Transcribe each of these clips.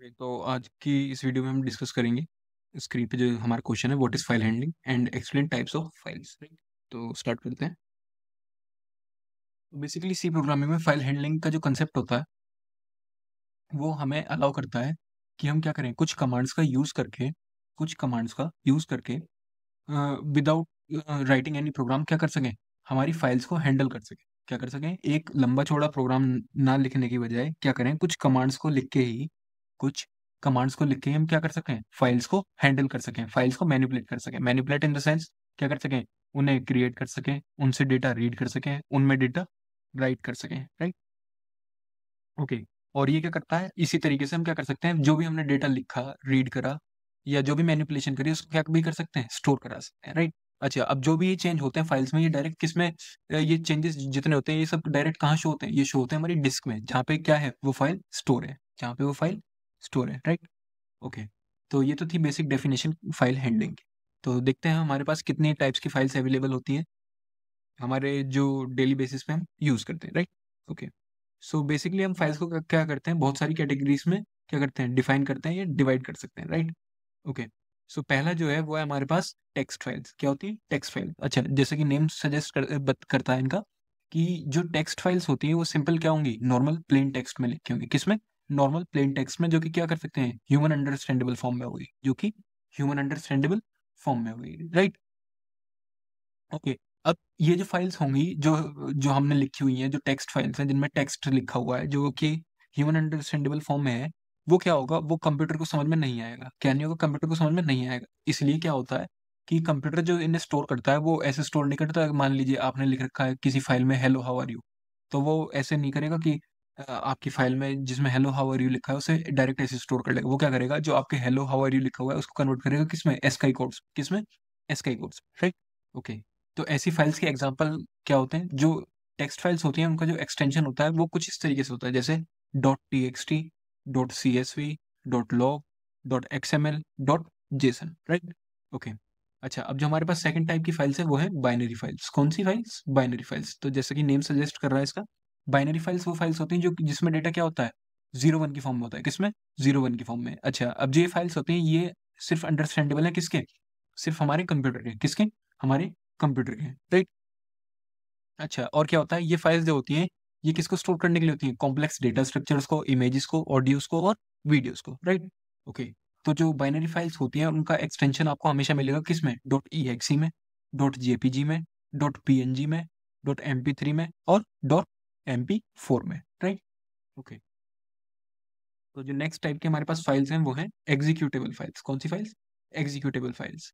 तो आज की इस वीडियो में हम डिस्कस करेंगे स्क्रीन पे जो हमारा क्वेश्चन है, what is file handling and explain types of files. Right, तो स्टार्ट करते हैं। बेसिकली सी प्रोग्रामिंग में फाइल हैंडलिंग का जो कंसेप्ट होता है वो हमें अलाउ करता है कि हम क्या करें, कुछ कमांड्स का यूज करके विदाउट राइटिंग एनी प्रोग्राम क्या कर सकें, हमारी फाइल्स को हैंडल कर सकें। क्या कर सकें, एक लंबा चौड़ा प्रोग्राम ना लिखने की बजाय क्या करें, कुछ कमांड्स को लिख के ही हम क्या कर सकें, फाइल्स को हैंडल कर सकें, फाइल्स को मैनिपुलेट कर सकें। मैनिपुलेट इन द सेंस क्या कर सकें, उन्हें क्रिएट कर सकें, उनसे डेटा रीड कर सकें, उनमें डेटा राइट कर सकें। Right, okay. और ये क्या करता है, इसी तरीके से हम क्या कर सकते हैं, जो भी हमने डेटा लिखा, रीड करा या जो भी मैनिपुलेशन करी उसको क्या भी कर सकते हैं, स्टोर करा सकते हैं। राइट, अच्छा, अब जो भी ये चेंज होते हैं फाइल्स में, ये डायरेक्ट किस में ये चेंजेस जितने होते हैं ये सब डायरेक्ट कहाँ शो होते हैं, ये शो होते हैं हमारी डिस्क में, जहाँ पे क्या है, वो फाइल स्टोर है, जहाँ पे वो फाइल स्टोर है। Right, okay. तो ये तो थी बेसिक डेफिनेशन फाइल हैंडलिंग की। तो देखते हैं हमारे पास कितने टाइप्स की फाइल्स अवेलेबल होती हैं हमारे जो डेली बेसिस पे हम यूज करते हैं। Right, okay. सो बेसिकली हम फाइल्स को क्या करते हैं, बहुत सारी कैटेगरीज में क्या करते हैं, डिफाइन करते हैं या डिवाइड कर सकते हैं। Right, okay. सो पहला जो है वो है हमारे पास टेक्स्ट फाइल्स। क्या होती है टेक्स्ट फाइल? अच्छा, जैसे कि नेम करता है इनका, कि जो टेक्स्ट फाइल्स होती हैं वो सिंपल क्या होंगी, नॉर्मल प्लेन टेक्स्ट में लिखी होंगी। किसमें? नॉर्मल प्लेन टेक्स्ट में, जो कि क्या कर सकते हैं, ह्यूमन अंडरस्टैंडेबल फॉर्म में होगी, जो कि ह्यूमन अंडरस्टैंडेबल फॉर्म में होगी। Right, okay. अब ये जो फाइल्स होंगी, जो जो हमने लिखी हुई हैं, जो टेक्स्ट फाइल्स हैं जिनमें टेक्स्ट लिखा हुआ है जो कि ह्यूमन अंडरस्टैंडेबल फॉर्म में है, वो क्या होगा, वो कंप्यूटर को समझ में नहीं आएगा। क्या नहीं होगा, कंप्यूटर को समझ में नहीं आएगा। इसलिए क्या होता है कि कंप्यूटर जो इन्हें स्टोर करता है वो ऐसे स्टोर नहीं करता। मान लीजिए आपने लिख रखा है किसी फाइल में हेलो हाउ आर यू, तो वो ऐसे नहीं करेगा कि आपकी फाइल में जिसमें हेलो हाउ आर यू लिखा है उसे डायरेक्ट ऐसे स्टोर कर लेगा। वो क्या करेगा, जो आपके हेलो हाउ आर यू लिखा हुआ है उसको कन्वर्ट करेगा किसमें, एस्काई कोड्स। किसमें? ASCII codes. Right, okay. तो ऐसी फाइल्स के एग्जांपल क्या होते हैं, जो टेक्स्ट फाइल्स होती हैं उनका जो एक्सटेंशन होता है वो कुछ इस तरीके से होता है, जैसे dot T X T, dot C S V, dot log, dot X M L, dot JSON. Right, okay. अच्छा, अब जो हमारे पास सेकंड टाइप की फाइल्स है वो है बाइनरी फाइल्स। कौन सी फाइल्स? Binary files. तो जैसे कि नेम सजेस्ट कर रहा है इसका, बाइनरी फाइल्स वो फाइल्स होती हैं जो जिसमें डेटा क्या होता है, 0 1 की फॉर्म में होता है। किसमें? 0 1 की फॉर्म में। अच्छा, अब जो ये फाइल्स होती हैं ये सिर्फ अंडरस्टैंडेबल है किसके, सिर्फ हमारे कंप्यूटर के। किसके? हमारे कंप्यूटर के। राइट, अच्छा, और क्या होता है, ये फाइल्स जो होती हैं ये किसको स्टोर करने के लिए होती हैं, कॉम्प्लेक्स डेटा स्ट्रक्चर्स को, इमेजेस को, ऑडियोज को और वीडियोस को। Right, okay. तो जो बाइनरी फाइल्स होती हैं उनका एक्सटेंशन आपको हमेशा मिलेगा किसमें, डॉट ई एक्सी में, डॉट जेपीजी में, डॉट पीएनजी में, डॉट एमपी3 में और डॉट एमपी4 में। Right, okay. तो जो नेक्स्ट टाइप के हमारे पास फाइल्स हैं वो है एग्जीक्यूटेबल फाइल्स। कौन सी फाइल्स? Executable files.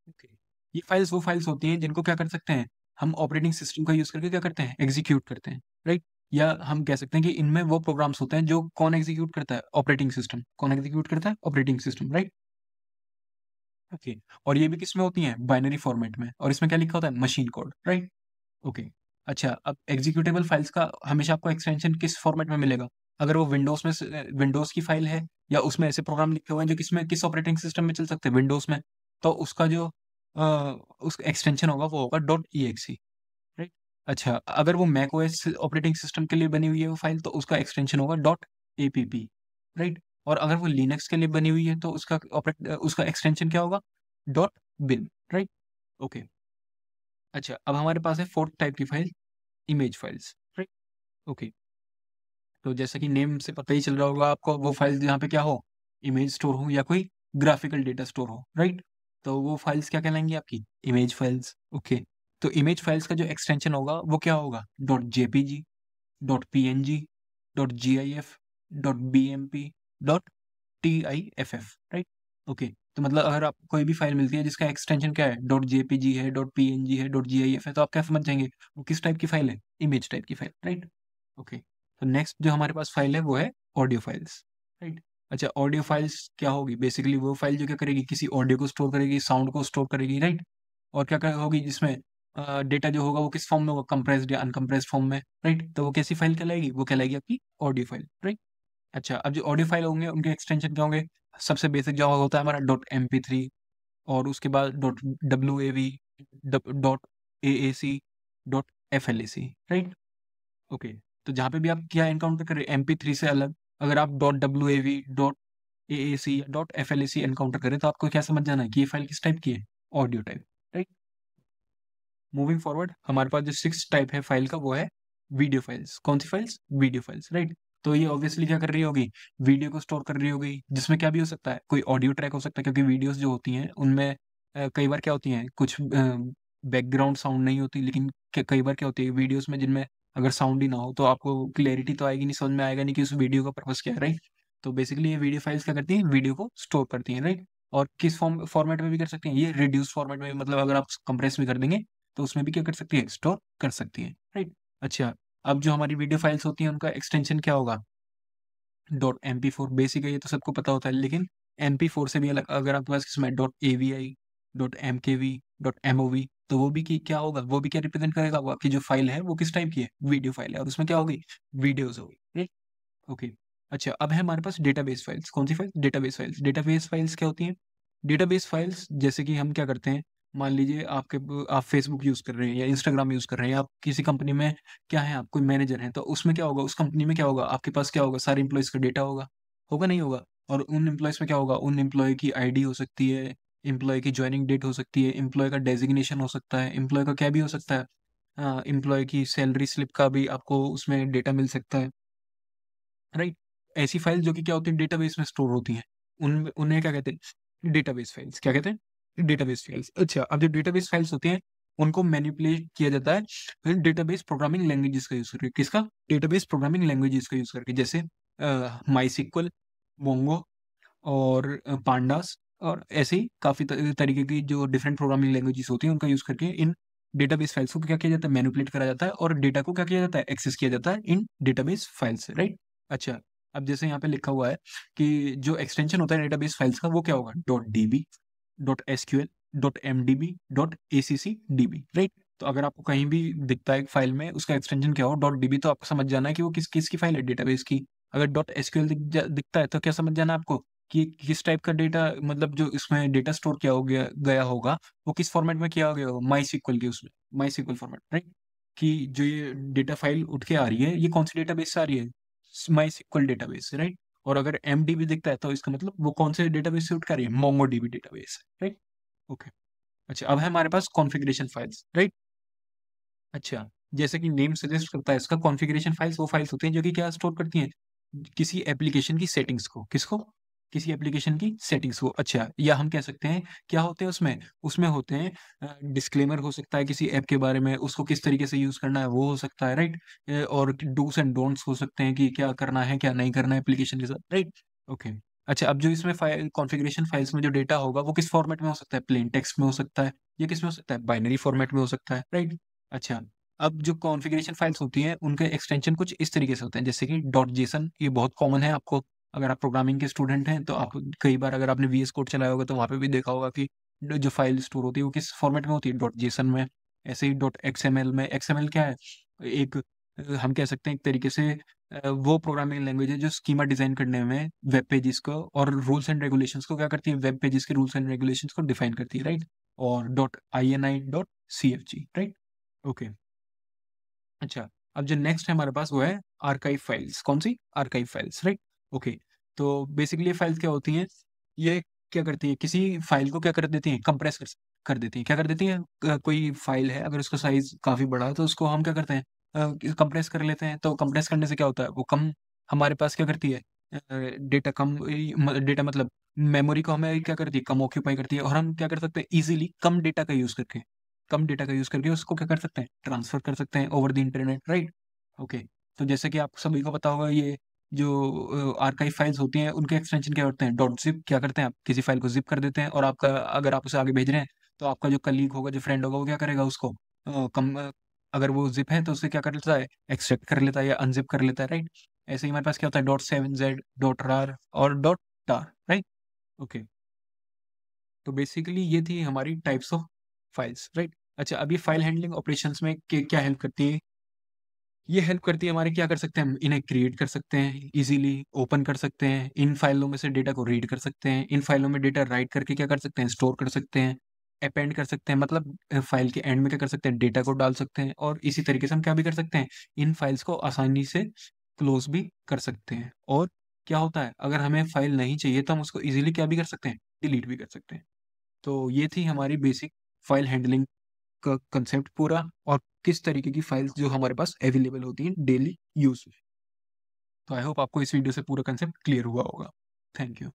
ओके, ये फाइल्स वो फाइल्स होती हैं जिनको क्या कर सकते हैं, हम ऑपरेटिंग सिस्टम का यूज करके क्या करते हैं, एग्जीक्यूट करते हैं। राइट, या हम कह सकते हैं कि इनमें वो प्रोग्राम्स होते हैं जो कौन एग्जीक्यूट करता है, ऑपरेटिंग सिस्टम। कौन एग्जीक्यूट करता है? Operating system. Right, okay. और ये भी किस में होती हैं, बाइनरी फॉर्मेट में, और इसमें क्या लिखा होता है, मशीन कोड। Right, okay. अच्छा, अब एग्जीक्यूटेबल फाइल्स का हमेशा आपको एक्सटेंशन किस फॉर्मेट में मिलेगा, अगर वो विंडोज में, विंडोज की फाइल है या उसमें ऐसे प्रोग्राम लिखे हुए हैं जो किसमें, किस ऑपरेटिंग सिस्टम में चल सकते हैं, विंडोज में, तो उसका जो अ, उसका एक्सटेंशन होगा वो होगा डॉट ई एक्सी। राइट, अच्छा, अगर वो मैक ओएस ऑपरेटिंग सिस्टम के लिए बनी हुई है वो फाइल, तो उसका एक्सटेंशन होगा डॉट एपीपी। राइट, और अगर वो लिनक्स के लिए बनी हुई है तो उसका एक्सटेंशन क्या होगा, डॉट बिन। Right, okay. अच्छा, अब हमारे पास है फोर्थ टाइप की file, image files. Right, okay. तो जैसा कि नेम से पता ही चल रहा होगा आपको, वो फाइल्स जहाँ पे क्या हो, इमेज स्टोर हो या कोई ग्राफिकल डेटा स्टोर हो। राइट, तो वो फाइल्स क्या कहलाएंगी आपकी, इमेज फाइल्स। ओके, तो इमेज फाइल्स का जो एक्सटेंशन होगा वो क्या होगा, dot JPG, dot PNG, dot GIF, dot BMP, dot TIFF. Right, okay. तो मतलब अगर आप कोई भी फाइल मिलती है जिसका एक्सटेंशन क्या है, डॉट जेपीजी है, डॉट पीएनजी है, डॉट जीआईएफ है, तो आप क्या समझ जाएंगे वो किस टाइप की फाइल है, इमेज टाइप की फाइल। Right, okay. तो नेक्स्ट जो हमारे पास फाइल है वो है ऑडियो फाइल्स। राइट, अच्छा, ऑडियो फाइल्स क्या होगी, बेसिकली वो फाइल जो क्या करेगी, किसी ऑडियो को स्टोर करेगी, साउंड को स्टोर करेगी। राइट, और क्या क्या होगी जिसमें डेटा जो होगा वो किस फॉर्म में होगा, कंप्रेस्ड या अनकंप्रेस्ड फॉर्म में। राइट, तो वो कैसी फाइल कहलाएगी, वो कहलाएगी आपकी ऑडियो फाइल। राइट, अच्छा, अब जो ऑडियो फाइल होंगे उनके एक्सटेंशन क्या होंगे, सबसे बेसिक जो होता है हमारा डॉट एम पी थ्री, और उसके बाद dot W A V, dot A A C, dot F L A C. Right, okay. तो जहाँ पे भी आप क्या एनकाउंटर कर रहे हैं, एम पी थ्री से अलग अगर आप .wav .aac या .flac एनकाउंटर करें तो आपको क्या समझ जाना है कि ये फाइल किस टाइप की है, audio type, right. Moving forward, हमारे पास जो 6 टाइप है फाइल का वो है वीडियो फाइल्स। कौन सी फाइल्स? Video files, right. तो ये ऑब्वियसली क्या कर रही होगी, वीडियो को स्टोर कर रही होगी, जिसमें क्या भी हो सकता है, कोई ऑडियो ट्रैक हो सकता है, क्योंकि वीडियोस जो होती हैं उनमें कई बार क्या होती हैं, कुछ बैकग्राउंड साउंड नहीं होती, लेकिन कई बार क्या होती है वीडियोस में, जिनमें अगर साउंड ही ना हो तो आपको क्लैरिटी तो आएगी नहीं, समझ में आएगा नहीं कि उस वीडियो का पर्पस क्या है, राइट। तो बेसिकली ये वीडियो फाइल्स क्या करती हैं, वीडियो को स्टोर करती हैं, राइट। और किस फॉर्मेट में भी कर सकती हैं, ये रिड्यूस फॉर्मेट में, मतलब अगर आप कंप्रेस भी कर देंगे तो उसमें भी क्या कर सकती है, स्टोर कर सकती है, राइट। अच्छा, अब जो हमारी वीडियो फाइल्स होती हैं उनका एक्सटेंशन क्या होगा, .mp4 बेसिक है, ये तो सबको पता होता है, लेकिन mp4 से भी अलग अगर आपके पास इसमें .avi .mkv .mov, तो वो भी क्या होगा, वो भी क्या रिप्रेजेंट करेगा, वो आपकी जो फाइल है वो किस टाइप की है, वीडियो फाइल है, और उसमें क्या होगी, वीडियोज होगी, राइट। ओके। अच्छा, अब है हमारे पास डेटाबेस फाइल्स। कौन सी file? Database files. Database files क्या होती हैं? डेटाबेस फाइल्स जैसे कि हम क्या करते हैं, मान लीजिए आप फेसबुक यूज कर रहे हैं या इंस्टाग्राम यूज कर रहे हैं, आप किसी कंपनी में क्या है, आप कोई मैनेजर हैं, तो उसमें क्या होगा, उस कंपनी में क्या होगा, आपके पास क्या होगा, सारे इंप्लॉयज का डेटा होगा, होगा नहीं होगा। और उन एम्प्लॉयज में क्या होगा, उन एम्प्लॉय की आईडी हो सकती है, एम्प्लॉय की ज्वाइनिंग डेट हो सकती है, एम्प्लॉय का डेजिग्नेशन हो सकता है, एम्प्लॉय का क्या भी हो सकता है, एम्प्लॉय की सैलरी स्लिप का भी आपको उसमें डेटा मिल सकता है, राइट। ऐसी फाइल जो कि क्या होती है, डेटाबेस में स्टोर होती हैं, उन उन्हें क्या कहते हैं, डेटाबेस फाइल्स। क्या कहते हैं, डेटाबेस फाइल्स। अच्छा, अब जो डेटाबेस फाइल्स होती हैं उनको मैनिपुलेट किया जाता है डेटाबेस प्रोग्रामिंग लैंग्वेजेस का यूज करके। किसका? डेटाबेस प्रोग्रामिंग लैंग्वेजेस का यूज करके, जैसे माई मोंगो और पांडास, और ऐसे ही काफी तरीके की जो डिफरेंट प्रोग्रामिंग लैंग्वेजेस होती हैं उनका यूज करके इन डेटाबेस फाइल्स को क्या किया जाता है, मैनिपुलेट करा जाता है, और डेटा को क्या किया जाता है, एक्सेस किया जाता है इन डेटाबेस फाइल्स, राइट। अच्छा, अब जैसे यहाँ पे लिखा हुआ है कि जो एक्सटेंशन होता है डेटाबेस फाइल्स का वो क्या होगा, .db .sql .mdb .accdb, right. तो अगर आपको कहीं भी दिखता है एक फाइल में उसका एक्सटेंशन क्या हो, .db, तो आपको समझ जाना है कि वो किस किस की फाइल है, डेटाबेस की। अगर .sql दिखता है तो क्या समझ जाना है आपको कि किस टाइप का डेटा, मतलब जो इसमें डेटा स्टोर किया हो गया होगा वो किस फॉर्मेट में किया गया होगा, माई सिक्वल के, उसमें माई सिक्वल फॉर्मेट, राइट। कि जो ये डेटा फाइल उठ के आ रही है ये कौन सी डेटाबेस से आ रही है, माई सिक्वल डेटाबेस से, राइट। और अगर MDB दिखता है तो इसका मतलब वो कौन से डेटाबेस से उठ के आ रही है, Mongo DB database, right. Okay. अच्छा, अब है हमारे पास कॉन्फ़िगरेशन फाइल्स, राइट। अच्छा, जैसे कि नेम सजेस्ट करता है इसका, कॉन्फ़िगरेशन फाइल्स वो फाइल्स होती हैं जो कि क्या स्टोर करती हैं, किसी एप्लीकेशन की सेटिंग्स को। किसको? किसी एप्लीकेशन की सेटिंग्स को। अच्छा, या हम कह सकते हैं क्या होते हैं उसमें, उसमें होते हैं डिस्क्लेमर हो सकता है किसी ऐप के बारे में, उसको किस तरीके से यूज करना है वो हो सकता है, राइट। और डूस एंड डोंट्स हो सकते हैं कि क्या करना है क्या नहीं करना है एप्लीकेशन के साथ, राइट। ओके। अच्छा, अब जो इसमें फाइल कॉन्फ़िगरेशन फाइल्स में जो डेटा होगा वो किस फॉर्मेट में हो सकता है, प्लेन टेक्स्ट में हो सकता है, ये किस में हो सकता है, बाइनरी फॉर्मेट में हो सकता है, राइट। अच्छा, अब जो कॉन्फ़िगरेशन फाइल्स होती हैं उनके एक्सटेंशन कुछ इस तरीके से होते हैं, जैसे कि .json, ये बहुत कॉमन है आपको, अगर आप प्रोग्रामिंग के स्टूडेंट हैं तो आप कई बार अगर आपने VS कोड चलाया होगा तो वहाँ पे भी देखा होगा कि जो फाइल स्टोर होती है वो किस फॉर्मेट में होती है, .json में। ऐसे ही .xml में, XML क्या है, एक हम कह सकते हैं एक तरीके से वो प्रोग्रामिंग लैंग्वेज है जो स्कीमा डिजाइन करने में वेब पेजेस को और रूल्स एंड रेगुलेशंस को क्या करती है, वेब पेजेस के रूल्स एंड रेगुलेशंस को डिफाइन करती है, राइट। और .ini.cfg, राइट। ओके। अच्छा, अब जो नेक्स्ट है हमारे पास वो है आर्काइव फाइल्स। कौन सी? Archive files, right. ओके। तो बेसिकली ये फाइल्स क्या होती हैं, ये क्या करती है, किसी फाइल को क्या कर देती हैं, कंप्रेस कर देती हैं। क्या कर देती हैं, कोई फाइल है अगर उसका साइज काफी बड़ा है तो उसको हम क्या करते हैं, कंप्रेस कर लेते हैं। तो कंप्रेस करने से क्या होता है, वो कम हमारे पास क्या करती है, डेटा कम, डेटा मतलब मेमोरी को हमें क्या करती है, कम ऑक्यूपाई करती है, और हम क्या कर सकते हैं, इजीली कम डेटा का यूज करके उसको क्या कर सकते हैं, ट्रांसफर कर सकते हैं over the internet, right. Okay. तो जैसे कि आप सभी को पता होगा, ये जो आर्काइव फाइल्स होती हैं उनके एक्सटेंशन क्या होते हैं, .zip। क्या करते हैं, आप किसी फाइल को जिप कर देते हैं, और आपका अगर आप उसे आगे भेज रहे हैं तो आपका जो कलीग होगा, जो फ्रेंड होगा, वो क्या करेगा उसको अगर वो जिप है तो उसे क्या कर लेता है, एक्सट्रैक्ट कर लेता है या अनजिप कर लेता है, राइट। ऐसे ही हमारे पास क्या होता है, .7z .rar और .tar, राइट। ओके। तो बेसिकली ये थी हमारी टाइप्स ऑफ फाइल्स, राइट। अच्छा, अब ये फाइल हैंडलिंग ऑपरेशंस में क्या हेल्प करती है, ये हेल्प करती है हमारे, क्या कर सकते हैं हम, इन्हें क्रिएट कर सकते हैं, इजीली ओपन कर सकते हैं, इन फाइलों में से डेटा को रीड कर सकते हैं, इन फाइलों में डेटा राइट करके क्या कर सकते हैं, स्टोर कर सकते हैं, अपेंड कर सकते हैं, मतलब फाइल के एंड में क्या कर सकते हैं, डेटा को डाल सकते हैं, और इसी तरीके से हम क्या भी कर सकते हैं, इन फाइल्स को आसानी से क्लोज भी कर सकते हैं और क्या होता है, अगर हमें फाइल नहीं चाहिए तो हम उसको इजीली क्या भी कर सकते हैं, डिलीट भी कर सकते हैं। तो ये थी हमारी बेसिक फाइल हैंडलिंग का कंसेप्ट पूरा, और किस तरीके की फाइल्स जो हमारे पास अवेलेबल होती हैं डेली यूज में। तो आई होप आपको इस वीडियो से पूरा कंसेप्ट क्लियर हुआ होगा। Thank you.